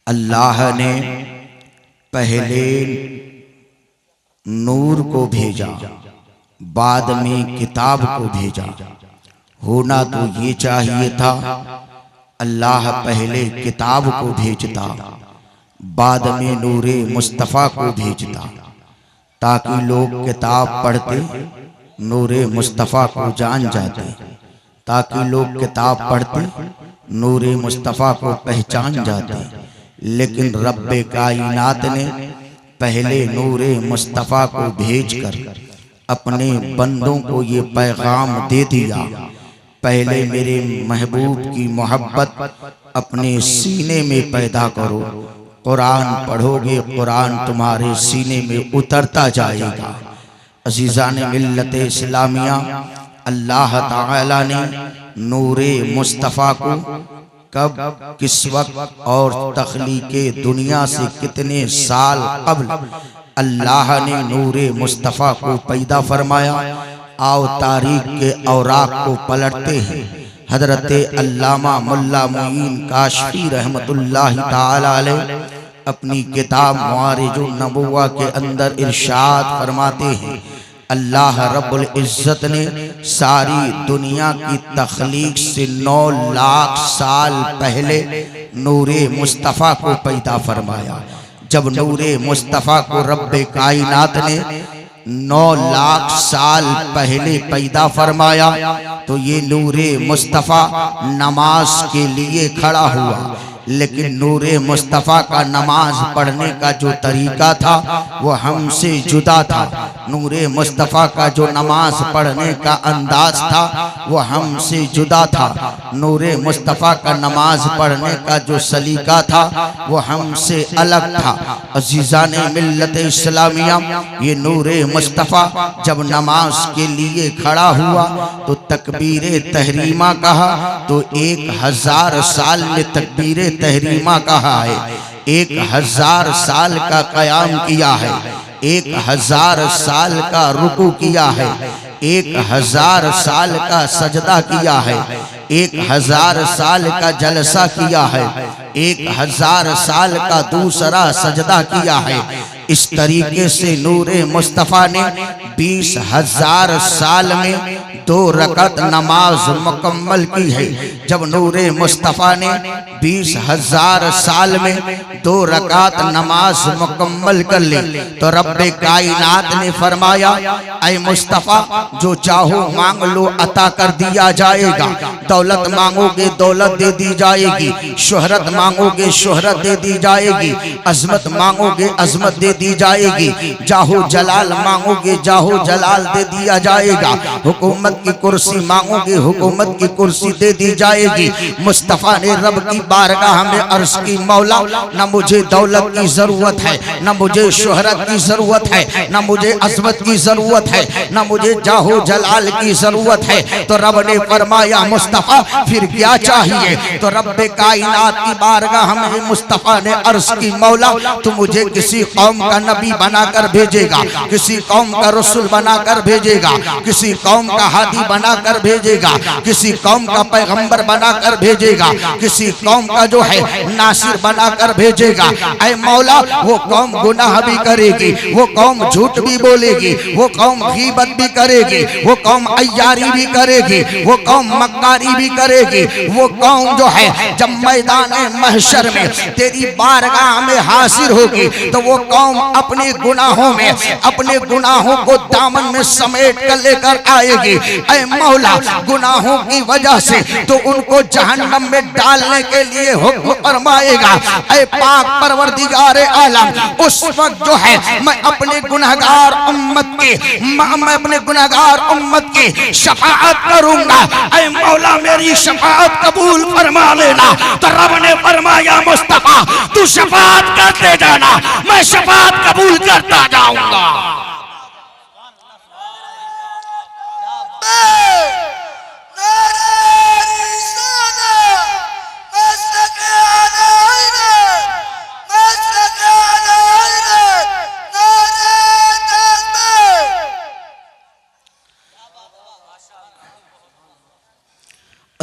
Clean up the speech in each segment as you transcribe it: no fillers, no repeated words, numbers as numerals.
अल्लाह ने पहले नूर को भेजा, बाद में किताब को भेजा। होना तो ये चाहिए था अल्लाह पहले किताब को भेजता, बाद में नूरे मुस्तफ़ा को भेजता, ताकि लोग किताब पढ़ते नूरे मुस्तफ़ा को जान जाते, ताकि लोग किताब पढ़ते नूरे मुस्तफ़ा को पहचान जाते। लेकिन रब्बे कायनात ने पहले नूरे मुस्तफ़ा को भेजकर अपने बंदों को ये पैगाम दे दिया, पहले मेरे महबूब की मोहब्बत अपने सीने में पैदा करो। कुरान पढ़ोगे, कुरान तुम्हारे सीने में उतरता जाएगा। अज़ीज़ान मिल्लत इस्लामिया, अल्लाह ताला ने नूरे मुस्तफ़ा को कब, किस वक्त और तख्लीक़े दुनिया से कितने साल कब्ल अल्लाह ने नूरे मुस्तफ़ा को पैदा फरमाया। आओ तारीख के औराक को पलटते हैं। हजरत अल्लामा मुल्ला मुईन काशफी रहमतुल्लाहि ताला अलैह अपनी किताब मवारिजुन नबुव्वा के अंदर इरशाद फरमाते हैं, अल्लाह रब्बुल इज़्ज़त ने सारी दुनिया की तख्लीक से 9 लाख साल पहले नूरे मुस्तफ़ा को पैदा फरमाया। जब नूरे मुस्तफ़ा को रब्बे कायनात ने 9 लाख साल पहले पैदा फरमाया, तो ये नूरे मुस्तफ़ा नमाज के लिए खड़ा हुआ। लेकिन नूरे मुस्तफ़ा का नमाज पढ़ने का जो तरीका था वो हमसे जुदा था। नूरे मुस्तफ़ा का जो नमाज पढ़ने का अंदाज था वो हमसे जुदा था। नूरे मुस्तफ़ा का नमाज पढ़ने का जो सलीका था वो हमसे अलग था। अज़ीज़ान मिल्लत इस्लामिया, ये नूरे मुस्तफ़ा जब नमाज के लिए खड़ा हुआ तो तकबीरे तहरीमा कहा, तो 1000 साल में तकबीरे तहरीमा कहा है। 1000 साल का क़याम किया है, 1000 साल का रुकू किया है, 1000 साल का सजदा किया है, 1000 साल का जलसा किया है, 1000 साल का दूसरा सजदा किया है। इस तरीके से नूरे मुस्तफ़ा ने 20,000 साल में 2 रकत नमाज मुकम्मल की है। जब नूरे मुस्तफ़ा ने 20,000 साल में 2 रकात नमाज मुकम्मल कर ली, तो रब्बे कायनात ने फरमाया, ऐ मुस्तफ़ा जो चाहो मांग लो अता कर दिया जाएगा। दौलत मांगोगे दौलत दे दी जाएगी, शोहरत मांगोगे शोहरत दे दी जाएगी, अजमत मांगोगे अजमत दे दी जाएगी, जाहो जलाल मांगोगे जाहो जलाल दे दिया जाएगा, हुकूमत की कुर्सी मांगोगे हुकूमत की कुर्सी दे दी जाएगी। मुस्तफ़ा ने रब की बारगाह में अर्ज़ की, मौला न मुझे दौलत की जरूरत है, न मुझे शोहरत की जरूरत है, न मुझे अजमत की जरूरत है, न मुझे जाहो जलाल की जरूरत है। तो रब ने फरमाया, मुस्तफ़ा फिर क्या चाहिए? तो रब्बे कायनात की बारगाह में मुस्तफ़ा ने अर्ज़ की, मौला तू मुझे किसी कौम का नबी बनाकर भेजेगा, किसी कौम का रसूल बनाकर भेजेगा, किसी कौम का हादी बनाकर भेजेगा, किसी कौम का पैगंबर बनाकर भेजेगा, किसी कौम का जो है नासिर बनाकर भेजेगा। ऐ मौला वो कौम गुनाह भी करेगी, वो कौम झूठ भी बोलेगी, वो कौम गीबत भी करेगी, वो कौम अय्यारी भी करेगी, वो कौम मक्कारी भी करेगी। वो कौम जो है जब मैदान महशर में तेरी बारगाह में हाजिर होगी तो वो कौम अपने गुनाहों में अपने गुनाहों को दामन में समेट कर लेकर आएगी। ऐ मौला गुनाहों की वजह से तो उनको जहन्नम में डालने के लिए हुक्म फरमाएगा। ऐ पाक परवरदिगारे आलम, उस वक्त जो है मैं अपने गुनहगार उम्मत की शफाअत करूंगा। ऐ मौला मेरी शफाअत कबूल फरमा लेना। तो रब ने फरमाया, मुस्तफ़ा तू शफाअत करते जाना, मैं शफाअत कबूल करता जाऊंगा।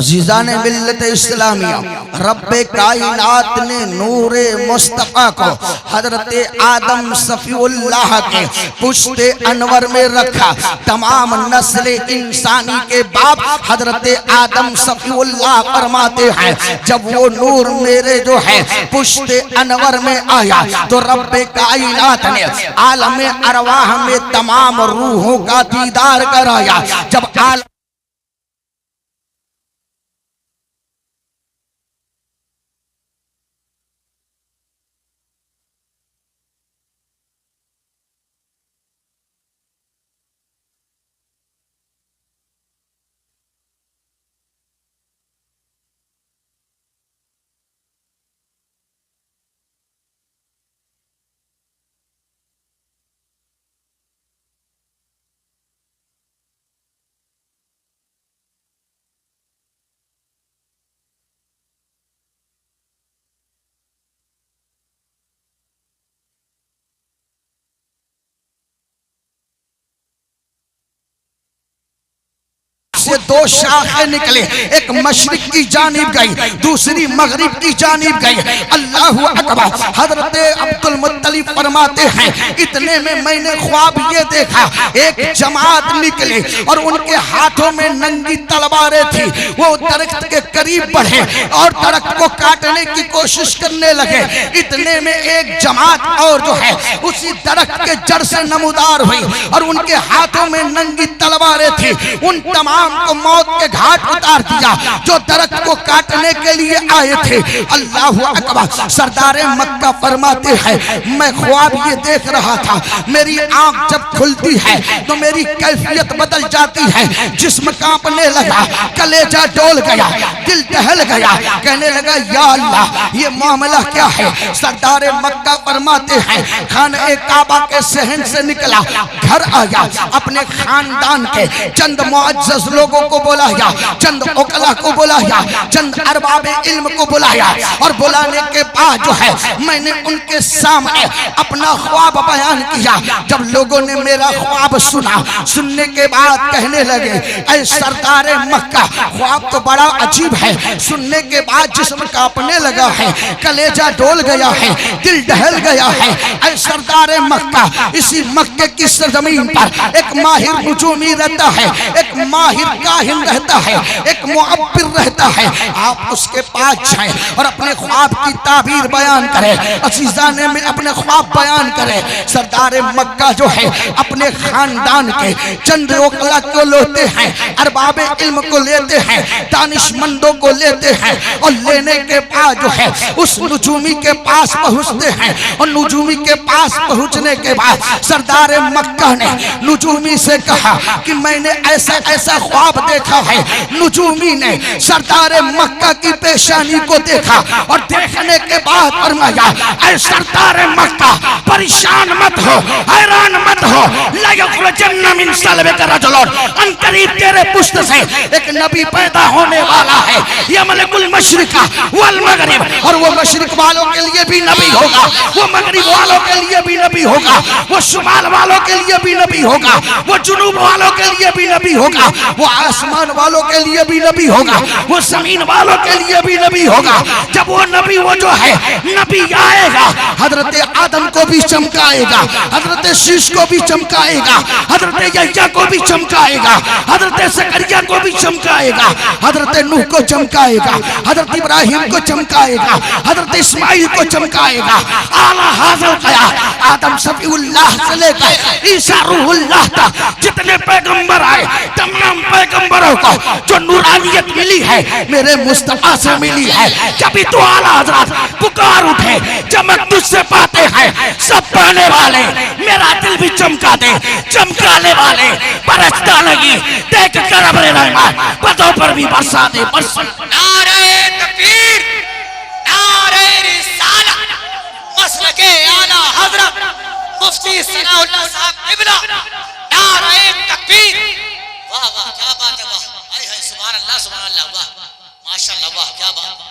अजीज़ान मिल्लत इस्लामिया, रब्बे कायनात ने नूरे मुस्तफ़ा को हजरत आदम सफ़ीउल्लाह के पुश्ते अनवर में रखा। तमाम नस्ल इंसानी के बाप हजरत आदम सफ़ीउल्लाह फरमाते हैं, जब वो नूर मेरे जो है पुश्ते अनवर में आया तो रब्बे कायनात ने आलम अरवाह में तमाम रूहों का दीदार कराया। जब से दो शाखें निकले, एक मशरिक की जानिब गई, दूसरी मगरिब की जानिब गई। अल्लाहु अकबर। हजरत अब्दुल मुत्तलिब फरमाते हैं, इतने में मैंने ख्वाब ये देखा, एक जमात निकले और उनके हाथों में नंगी तलवारें थी। वो दरख्त के करीब बढ़े और दरख्त को काटने की कोशिश करने लगे। इतने में एक जमात और जो है उसी दरख्त के जड़ से नमूदार हुई और उनके हाथों में नंगी तलवारें थी। उन तमाम को मौत के घाट उतार दिया जो दरख्त को काटने के लिए आए थे। अल्लाहु अकबर। सरदारे मक्का फरमाते हैं, मैं ख्वाब ये देख रहा था, मेरी आंख जब खुलती है तो मेरी कैफियत बदल जाती है, जिस्म कांपने लगा, कलेजा डोल गया, दिल दहल गया, कहने लगा या अल्लाह ये मामला क्या है। सरदारे मक्का फरमाते हैं, खाने काबा के सहन से निकला, घर आया, अपने खानदान के चंद मुअज्जज लोगों को बुलाया, चंद उकला को बुलाया, चंद अरबाबे इल्म को बुलाया और बुलाने के बाद जो है मैंने उनके सामने अपना ख्वाब बयान किया। जब लोगों ने मेरा ख्वाब सुना, सुनने के बाद कहने लगे, ऐ सरदारे मक्का ख्वाब तो बड़ा अजीब है। सुनने के बाद जिस्म कांपने लगा है, कलेजा डोल गया है, दिल दहल गया है। ऐ सरदारे मक्का, इसी मक्के की सरजमीन पर एक माहिर नुजूमी रहता है, एक माहिर काहिन रहता है, एक मुअब्बिर रहता है। आप उसके पास जाएं और अपने ख्वाब की ताबीर बयान करें, अजीज़ाने में अपने ख्वाब बयान करें। सरदार मक्का जो है अपने खानदान के चंद उकला को लेते हैं, अरबाबे इल्म को लेते हैं, दानिशमंदों को लेते हैं और लेने के बाद जो है उस नुजूमी के पास पहुंचते हैं। और नुजूमी के पास पहुंचने के बाद सरदार मक्का ने नुजूमी से कहा कि मैंने ऐसा ऐसा ख्वाब देखा है। नुजूमी ने सरदार मक्का की पेशानी को देखा और देखने के बाद फरमाया, ऐ सरदार मक्का परेशान मत हो, हैरान मत हो, मिन सल्बिका रजुलन, अनकरीब तेरे पुश्त से एक नबी पैदा होने वाला है। यह मलकुल मशरिका वल मगरिब, और वो मशरिक वालों के लिए भी नबी होगा, वो मगरिब वालों के लिए भी नबी होगा, वो शुमाल वालों के लिए भी नबी होगा, वो जुनूब वालों के लिए भी नबी होगा, वो आसमान वालों के लिए भी नबी होगा, वो जमीन वालों के लिए भी नबी होगा। जब वो नबी वो जो है नबी आएगा, हजरत आदम को भी चमकाएगा, हजरत शीश को भी चमकाएगा, हजरत यहया को भी चमकाएगा, हजरत ज़करिया को भी चमकाएगा, हजरत नूह को चमकाएगा, हजरत इब्राहिम को चमकाएगा, हजरत इस्माइल को चमकाएगा। आला हाज़िल क़या आदम सफ़ीउल्लाह से लेकर ईसा रूहुल्लाह तक जितने पैगंबर आए, तमाम पैगंबरों को जो नूरानियत मिली है मेरे मुस्तफा से मिली है। जब तो आला हजरत पुकार उठे, चमक तुझसे पाते हैं सब पाने वाले, मेरा दिल भी चमका दे, चमकाने वाले बरसता लगी, देख कर अपने रहमान पदों पर भी बरसा दे। नारे तकबीर, नारे रिसालत, मसलके आला हजरत मुफ्ती सनाउल्लाह साहब क़िबला, नारे तकबीर। वाह वाह क्या बात है, वाह, हाय हाय, सुभान अल्लाह, सुभान अल्लाह, वाह माशाअल्लाह, वाह क्या बात।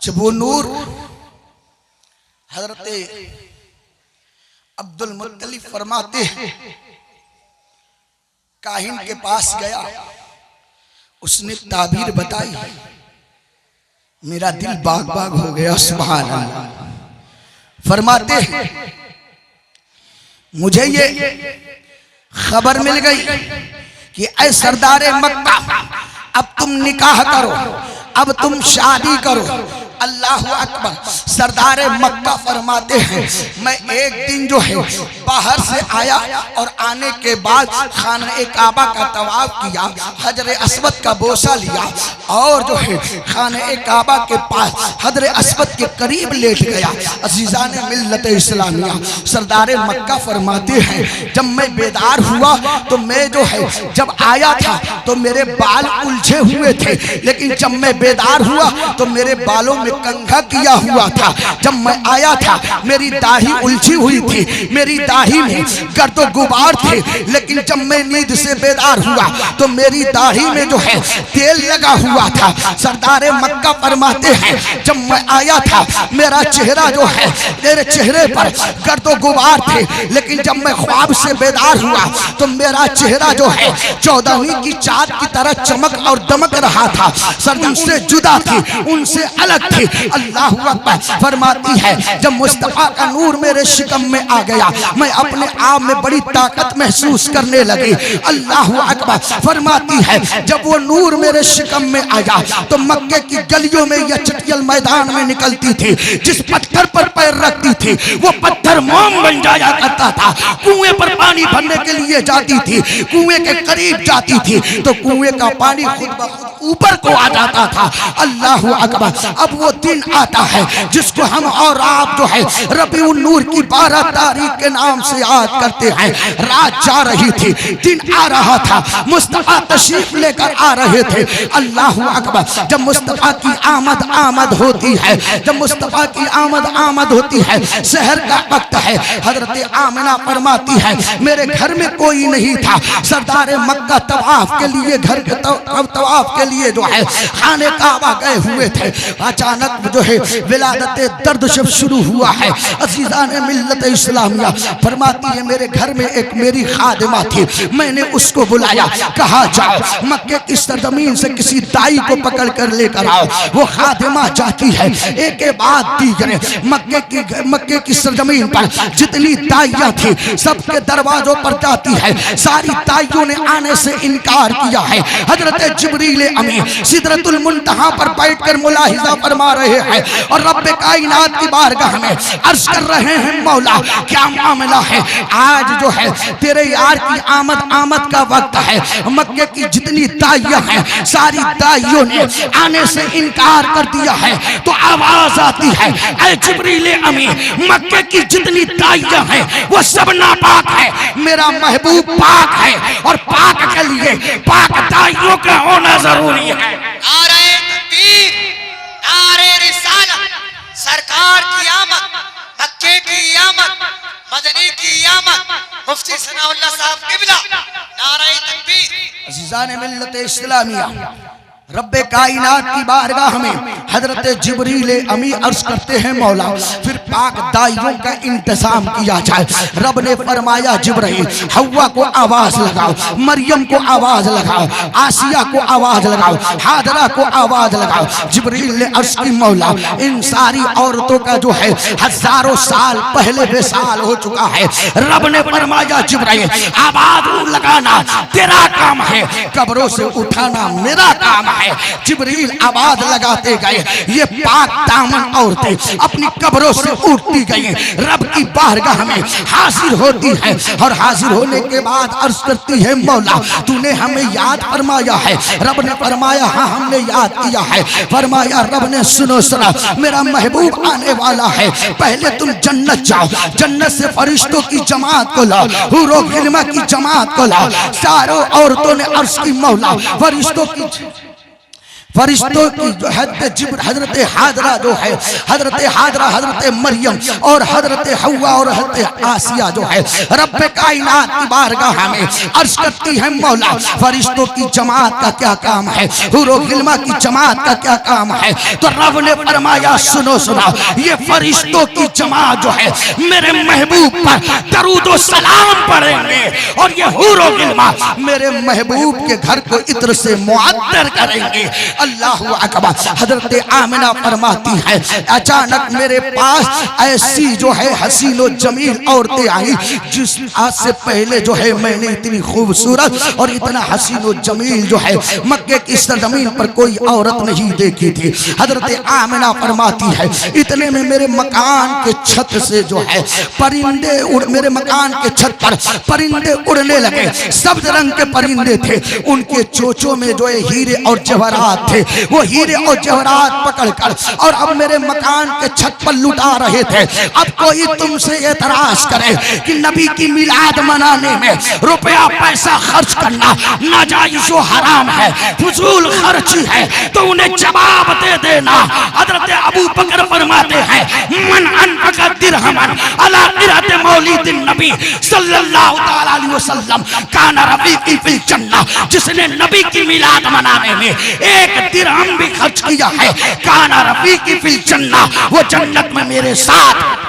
जब वो नूर हजरत अब्दुल मुत्तलिब फरमाते हैं, काहिन के पास गया, उसने ताबीर बताई, मेरा दिल बाग बाग हो गया। सुभान अल्लाह। फरमाते हैं मुझे ये खबर मिल गई कि ऐ सरदारे मक्का, अब तुम निकाह करो, अब तुम शादी करो। अल्लाह अकबर। सरदारे मक्का फरमाते हैं मैं एक दिन जो है बाहर से आया और आने के बाद खाने काबा का तवाफ किया, हजरे अस्वद का बोसा लिया और जो है खाने काबा के पास हजरे अस्वद के करीब लेट गया। अजीज़ान मिल्लत इस्लामिया, सरदारे मक्का फरमाते हैं जब मैं बेदार हुआ तो मैं जो है जब आया था तो मेरे बाल उलझे हुए थे, लेकिन जब मैं बेदार हुआ तो मेरे बालों में कंघा किया हुआ था। जब मैं आया था मेरी दाढ़ी उलझी हुई थी, मेरी दाढ़ी में गर्द गुबार थे, लेकिन जब मैं नींद से बेदार हुआ तो मेरी दाढ़ी में जो है तेल लगा हुआ था। सरदारे मक्का फरमाते हैं जब मैं आया था मेरा चेहरा जो है, मेरे चेहरे पर गर्द गुबार थे, लेकिन जब मैं ख्वाब से बेदार हुआ तो मेरा चेहरा जो है 14वीं की चाँद की तरह चमक और दमक रहा था। सर उनसे जुदा थी, उनसे अलग थी। अल्लाह अकबर। फरमाती है जब मुस्तफा का नूर मेरे शिकम में आ गया मैं अपने आप में बड़ी ताकत महसूस करने लगी। अल्लाह अकबर। फरमाती है जब वो नूर मेरे शिकम में आया तो मक्के की गलियों में या चटियल मैदान में निकलती थी, जिस पत्थर पर पैर रखती थी वो पत्थर मोम बन जाया करता था। कुएं पर पानी भरने के लिए जाती थी, कुएं के करीब जाती थी तो कुएं का पानी खुद ब खुद ऊपर को आ जाता था। अल्लाह अकबर। अब वो दिन आता है जिसको हम और आप जो है रबीउन नूर की 12 तारीख के नाम से याद करते हैं। रात जा रही थी, दिन आ रहा था, मुस्तफा तशरीफ लेकर आ रहे थे। अल्लाह अकबर। जब मुस्तफा की आमद होती है, जब मुस्तफा की आमद होती है, शहर का वक्त है, हजरत आमिना फरमाती है मेरे घर में कोई नहीं था। सरदारे मक्का तवाफ के लिए घर के तवाफ के लिए जो है खाने काबा गए हुए थे। अचानक जो है विलादत दर्द जब शुरू हुआ है। अजीज़ान मिल्लत इस्लामिया फरमाती है मेरे घर में एक मेरी खादिमा थी, मैंने उसको बुलाया, कहा जाओ मक्के की सरजमीन से किसी दाई को पकड़ कर लेकर आओ। वो खादिमा जाती है, एक के बाद दीगरे मक्के की सरजमीन पर जितनी दाइयां थी सबके दरवाजों पर जाती है। सारी दाइयों ने आने से इनकार किया है। हजरत जिब्रील अमीन सिदरतुल मुंतहा पर बैठकर मुलाहिजा फरमा रहे हैं और रब्बे कायनात की बारगाह में अर्ज कर रहे हैं मौला क्या मामला है। आज जो है तेरे यार की आमद का वक्त है। मक्के की जितनी दाइयां हैं सारी दाइयों ने आने से इनकार कर दिया है। तो आवाज आती है ऐ जिब्रील अमीन मक्के की जितनी दाइयां हैं वो सब नापाक है, मेरा महबूब पाक है और पाक के लिए पाक दाइयों का होना जरूरी है। नारे तकबीर, नारे रिसालत, सरकार की आमद, मक्के की आमद, मदनी की आमद, मुफ्ती सनाउल्लाह साहब किबला, नारे तकबीर। अज़ीज़ान मिल्लत इस्लामिया रब्बे कायनात की बारगाह में हजरत जिब्रील अमी अर्ज करते हैं मौला फिर पाक दाइयों का इंतजाम किया जाए। रब ने फरमाया जिब्रील हव्वा को आवाज लगाओ, मरियम को आवाज लगाओ, आसिया को आवाज लगाओ, हाजरा को आवाज लगाओ। जिब्रील ने अर्ज की मौला इन सारी औरतों का जो है हजारों साल पहले बेसाल हो चुका है। रब ने फरमाया जिब्रील आवाज लगाना तेरा काम है, कब्रों से उठाना मेरा काम है। जिब्रील आवाज लगाते गए, ये पाक दामन औरतें अपनी कब्रों से उठती गई, रब की बारगाह में हाजिर होती है और हाजिर होने के बाद अर्ज करती है मौला तूने हमें याद फरमाया है। रब ने फरमाया हाँ हमने याद किया है। फरमाया रब ने सुनो सुना मेरा महबूब आने वाला है, पहले तुम जन्नत जाओ, जन्नत से फरिश्तों की जमात को लाओ, हुरो गिल्मा की जमात को लाओ। सारों औरतों ने अर्ज की मौला फरिश्तों की जो हजरत हाजरा जो है, हजरत हाजरा, हजरत मरियम और हजरत हव्वा और हजरत आसिया जो है, रब्बे कायनात की बारगाह में अर्ज करती है मौला फरिश्तों की जमात का क्या काम है, हुरो गिल्मा की जमात का क्या काम है। तो रब ने फरमाया सुनो सुनो, ये फरिश्तों की जमात जो है मेरे महबूब पर दरूद व सलाम पढ़ेंगे और ये हुरो गिल्मा मेरे महबूब के घर को इत्र से मुअत्तर करेंगे। अल्लाह अकबर। हजरत आमिना फरमाती है अचानक मेरे पास ऐसी जो है हसीन और जमील औरतें आई जिस आज से पहले जो है मैंने इतनी खूबसूरत और इतना हसीन और जमील जो है मक्के की सरजमीन पर कोई औरत नहीं देखी थी। हजरत आमिना फरमाती है इतने में मेरे मकान के छत से जो है परिंदे उड़, मेरे मकान के छत पर परिंदे उड़ने लगे। सब्ज रंग के परिंदे थे, उनके चोचों में जो है हीरे और जवाहरात थे, वो हीरे और जवाहरात पकड़कर और अब मेरे मकान के छत पर लुटा रहे थे। अब कोई तुमसे एतराज करे कि नबी की मिलाद मनाने में रुपया पैसा खर्च करना नाजायज़ व हराम है, फजूल खर्ची है, तो उन्हें जवाब दे देना। हजरत अबू बकर फरमाते हैं मन अनफक़ दिरहमन अला क़िरात मौलिदिन नबी सल्लल्लाहु तआला अलैहि वसल्लम काना रफ़ीक़ी फिल जन्नह, जिसने नबी की मिलाद मनाने में एक दिरहम भी खर्च किया है काना रफ़ीक़ी फिल जन्नह, वो जन्नत में मेरे साथ।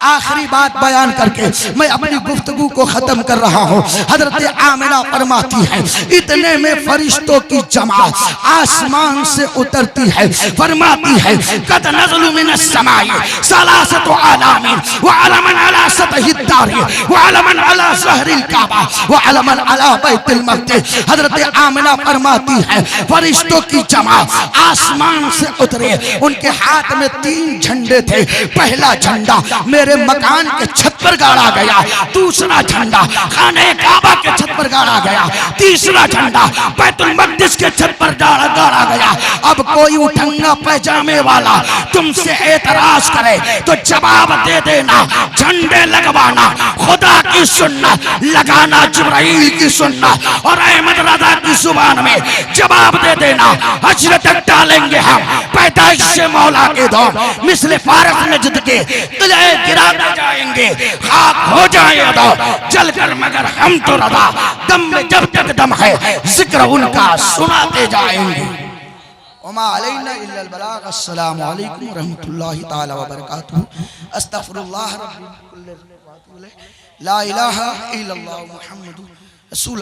आखिरी बात बयान करके मैं अपनी गुफ्तगू को खत्म कर रहा हूँ। हजरत आमिना फरमाती है इतने में फरिश्तों की जमात आसमान से उतरती है, फरमाती है कद नज़लु मिनस समाई सलासतु आलामिन व अलमन अला सतहि दारी व अलमन अला ज़हरिल काबा व अलमन अला बैतुल मक़दिस। हजरत आमिना फरमाती है फरिश्तों की जमात आसमान से उतरे, उनके हाथ में 3 झंडे थे। पहला झंडा मेरे मकान के छत पर गाड़ा गया, दूसरा झंडा खाने काबा के छत पर गाड़ा गया, तीसरा झंडा बैतुल मक़दिस के छत पर गाड़ा गया। अब कोई उठंगा पैजामे वाला तुमसे एतराज करे तो जवाब दे देना झंडे लगवाना खुदा की सुन्नत, लगाना जिब्राइल की सुन्नत। और अहमद रज़ा की जुबान में जवाब दे देना हश्र तक डालेंगे हम पैदाइश से मौला के दौर मिस्ल फारस नजद के किले गिरा जाएंगे, खाक हो जाए जलकर, मगर हम तो रज़ा दम में जब तक दम है जिक्र उनका सुनाते जाएंगे। वमा अलैना इल्लल बलाग। अस्सलामु अलैकुम व रहमतुल्लाहि तआला व बरकातहू। अस्तगफिरुल्लाह रब्बी ला इलाहा इल्लल्लाह मुहम्मदुर रसूल।